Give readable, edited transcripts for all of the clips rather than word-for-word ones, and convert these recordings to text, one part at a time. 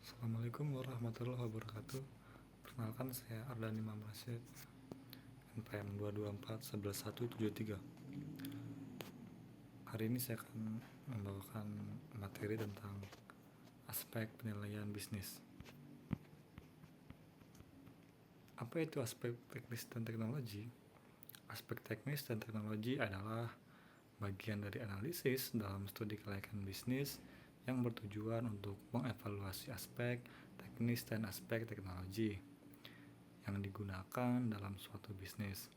Assalamualaikum warahmatullahi wabarakatuh. Perkenalkan, saya Ardani Imam Rasyid, NPM 2241173. Hari ini saya akan membawakan materi tentang aspek penilaian bisnis. Apa itu aspek teknis dan teknologi? Aspek teknis dan teknologi adalah bagian dari analisis dalam studi kelayakan bisnis yang bertujuan untuk mengevaluasi aspek teknis dan aspek teknologi yang digunakan dalam suatu bisnis.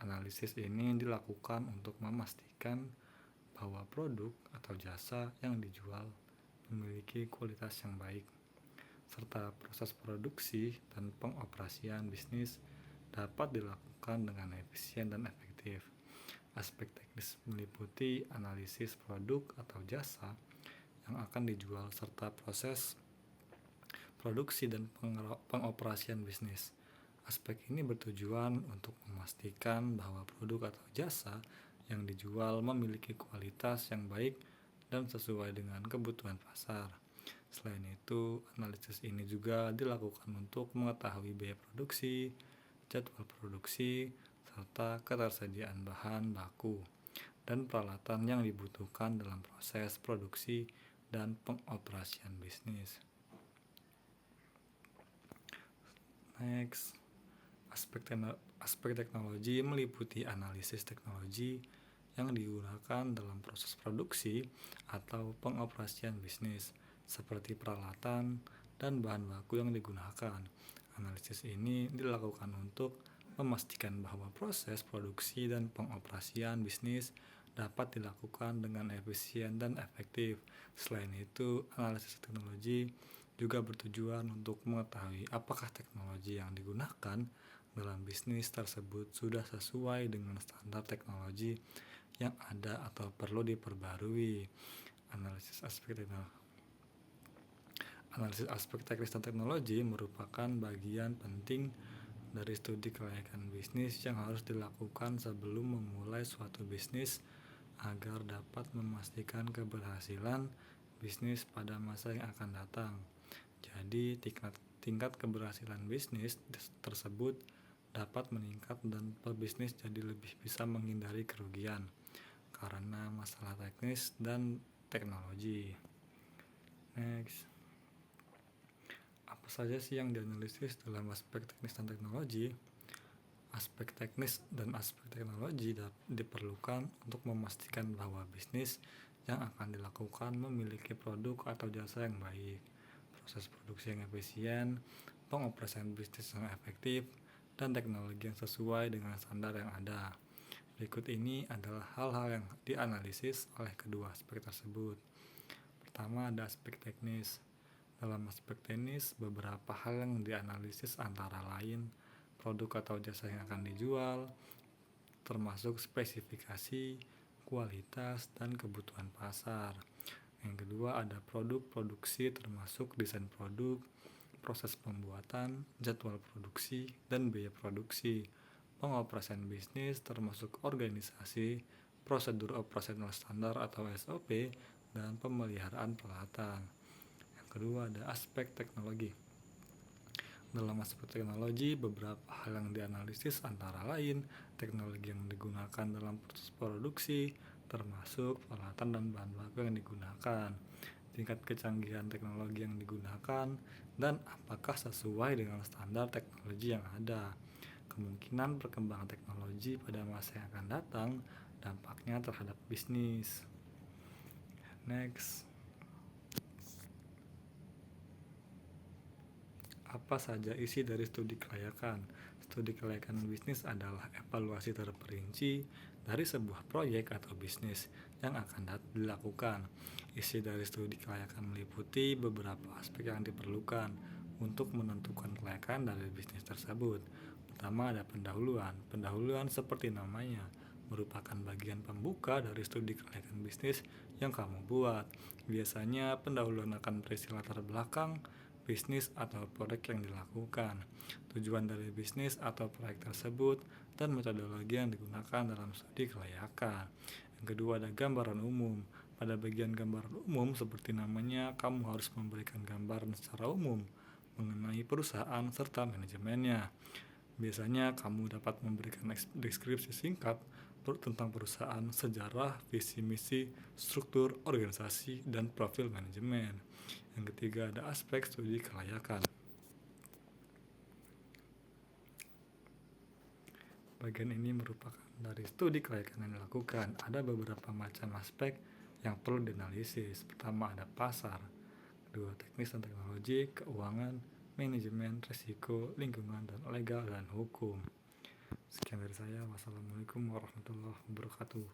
Analisis ini dilakukan untuk memastikan bahwa produk atau jasa yang dijual memiliki kualitas yang baik, serta proses produksi dan pengoperasian bisnis dapat dilakukan dengan efisien dan efektif. Aspek teknis meliputi analisis produk atau jasa yang akan dijual serta proses produksi dan pengoperasian bisnis. Aspek ini bertujuan untuk memastikan bahwa produk atau jasa yang dijual memiliki kualitas yang baik dan sesuai dengan kebutuhan pasar. Selain itu, analisis ini juga dilakukan untuk mengetahui biaya produksi, jadwal produksi, serta ketersediaan bahan baku dan peralatan yang dibutuhkan dalam proses produksi dan pengoperasian bisnis. Next, aspek teknologi meliputi analisis teknologi yang digunakan dalam proses produksi atau pengoperasian bisnis, seperti peralatan dan bahan baku yang digunakan. Analisis ini dilakukan untuk memastikan bahwa proses produksi dan pengoperasian bisnis dapat dilakukan dengan efisien dan efektif. Selain itu, analisis teknologi juga bertujuan untuk mengetahui apakah teknologi yang digunakan dalam bisnis tersebut sudah sesuai dengan standar teknologi yang ada atau perlu diperbarui. Analisis aspek teknis dan teknologi merupakan bagian penting dari studi kelayakan bisnis yang harus dilakukan sebelum memulai suatu bisnis agar dapat memastikan keberhasilan bisnis pada masa yang akan datang. Jadi, tingkat keberhasilan bisnis tersebut dapat meningkat dan pebisnis jadi lebih bisa menghindari kerugian karena masalah teknis dan teknologi. Next, apa saja sih yang dianalisis dalam aspek teknis dan teknologi? Aspek teknis dan aspek teknologi diperlukan untuk memastikan bahwa bisnis yang akan dilakukan memiliki produk atau jasa yang baik, proses produksi yang efisien, pengoperasian bisnis yang efektif, dan teknologi yang sesuai dengan standar yang ada. Berikut ini adalah hal-hal yang dianalisis oleh kedua aspek tersebut. Pertama, ada aspek teknis. Dalam aspek teknis, beberapa hal yang dianalisis antara lain produk atau jasa yang akan dijual, termasuk spesifikasi, kualitas, dan kebutuhan pasar. Yang kedua, ada produk produksi termasuk desain produk, proses pembuatan, jadwal produksi, dan biaya produksi. Pengoperasian bisnis termasuk organisasi, prosedur operasional standar atau SOP, dan pemeliharaan peralatan. Yang kedua, ada aspek teknologi. Dalam aspek teknologi, beberapa hal yang dianalisis antara lain teknologi yang digunakan dalam proses produksi, termasuk peralatan dan bahan baku yang digunakan, tingkat kecanggihan teknologi yang digunakan, dan apakah sesuai dengan standar teknologi yang ada. Kemungkinan perkembangan teknologi pada masa yang akan datang, dampaknya terhadap bisnis. Next, apa saja isi dari studi kelayakan? Studi kelayakan bisnis adalah evaluasi terperinci dari sebuah proyek atau bisnis yang akan dilakukan. Isi dari studi kelayakan meliputi beberapa aspek yang diperlukan untuk menentukan kelayakan dari bisnis tersebut. Pertama, ada pendahuluan. Pendahuluan seperti namanya merupakan bagian pembuka dari studi kelayakan bisnis yang kamu buat. Biasanya pendahuluan akan berisi latar belakang bisnis atau proyek yang dilakukan, tujuan dari bisnis atau proyek tersebut, dan metodologi yang digunakan dalam studi kelayakan. Yang kedua, ada gambaran umum. Pada bagian gambaran umum seperti namanya, kamu harus memberikan gambaran secara umum mengenai perusahaan serta manajemennya. Biasanya kamu dapat memberikan deskripsi singkat tentang perusahaan, sejarah, visi misi, struktur organisasi, dan profil manajemen. Yang ketiga ada aspek studi kelayakan. Bagian ini merupakan dari studi kelayakan yang dilakukan. Ada beberapa macam aspek yang perlu dianalisis. Pertama ada pasar, kedua teknis dan teknologi, keuangan, manajemen, risiko, lingkungan, dan legal dan hukum. Sekian dari saya. Wassalamualaikum warahmatullahi wabarakatuh.